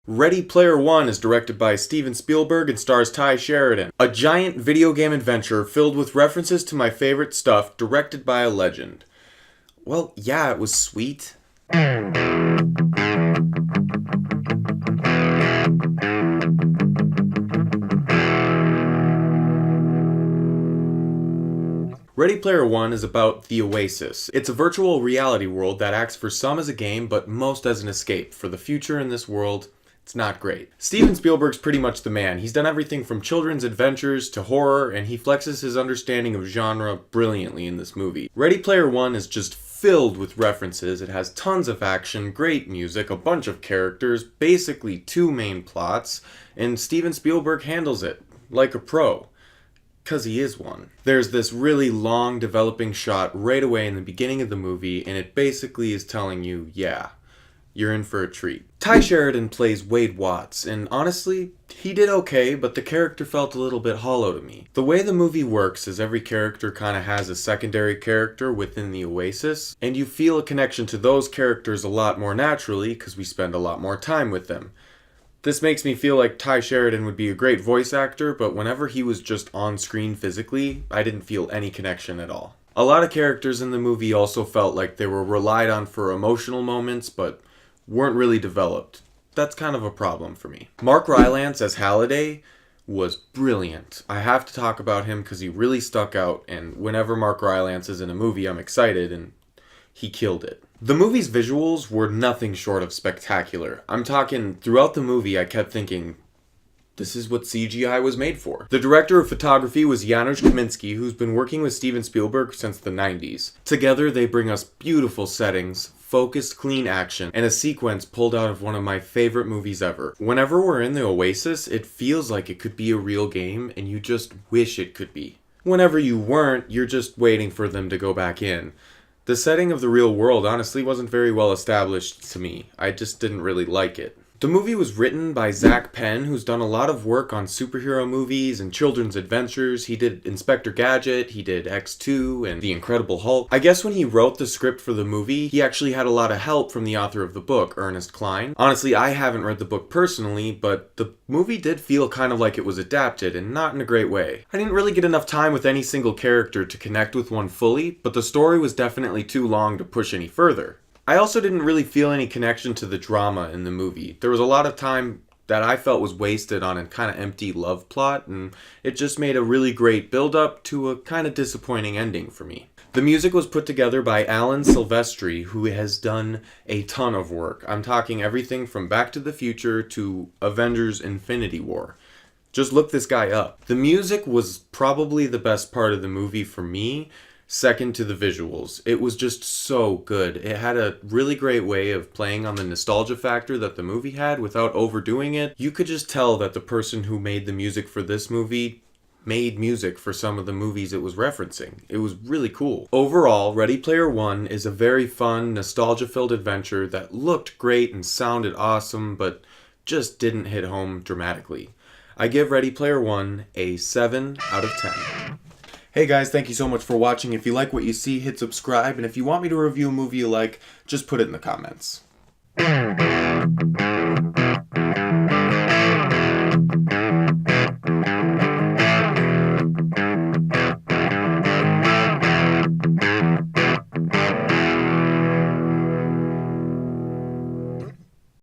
Ready Player One is directed by Steven Spielberg and stars Ty Sheridan. A giant video game adventure filled with references to my favorite stuff, directed by a legend. Well, yeah, it was sweet. Ready Player One is about the Oasis. It's a virtual reality world that acts for some as a game, but most as an escape. For the future in this world, it's not great. Steven Spielberg's pretty much the man. He's done everything from children's adventures to horror, and he flexes his understanding of genre brilliantly in this movie. Ready Player One is just filled with references. It has tons of action, great music, a bunch of characters, basically two main plots, and Steven Spielberg handles it like a pro. Because he is one. There's this really long developing shot right away in the beginning of the movie, and it basically is telling you, yeah, you're in for a treat. Ty Sheridan plays Wade Watts, and honestly, he did okay, but the character felt a little bit hollow to me. The way the movie works is every character kind of has a secondary character within the Oasis, and you feel a connection to those characters a lot more naturally because we spend a lot more time with them. This makes me feel like Ty Sheridan would be a great voice actor, but whenever he was just on screen physically, I didn't feel any connection at all. A lot of characters in the movie also felt like they were relied on for emotional moments, but weren't really developed. That's kind of a problem for me. Mark Rylance as Halliday was brilliant. I have to talk about him because he really stuck out, and whenever Mark Rylance is in a movie, I'm excited, and he killed it. The movie's visuals were nothing short of spectacular. I'm talking, throughout the movie I kept thinking, this is what CGI was made for. The director of photography was Janusz Kaminski, who's been working with Steven Spielberg since the 90s. Together they bring us beautiful settings, focused clean action, and a sequence pulled out of one of my favorite movies ever. Whenever we're in the Oasis, it feels like it could be a real game and you just wish it could be. Whenever you weren't, you're just waiting for them to go back in. The setting of the real world honestly wasn't very well established to me. I just didn't really like it. The movie was written by Zach Penn, who's done a lot of work on superhero movies and children's adventures. He did Inspector Gadget, he did X2, and The Incredible Hulk. I guess when he wrote the script for the movie, he actually had a lot of help from the author of the book, Ernest Cline. Honestly, I haven't read the book personally, but the movie did feel kind of like it was adapted, and not in a great way. I didn't really get enough time with any single character to connect with one fully, but the story was definitely too long to push any further. I also didn't really feel any connection to the drama in the movie. There was a lot of time that I felt was wasted on a kind of empty love plot, and it just made a really great build-up to a kind of disappointing ending for me. The music was put together by Alan Silvestri, who has done a ton of work. I'm talking everything from Back to the Future to Avengers Infinity War. Just look this guy up. The music was probably the best part of the movie for me, second to the visuals. It was just so good. It had a really great way of playing on the nostalgia factor that the movie had without overdoing it. You could just tell that the person who made the music for this movie made music for some of the movies it was referencing. It was really cool. Overall, Ready Player One is a very fun, nostalgia-filled adventure that looked great and sounded awesome, but just didn't hit home dramatically. I give Ready Player One a 7 out of 10. Hey guys, thank you so much for watching. If you like what you see, hit subscribe, and if you want me to review a movie you like, just put it in the comments.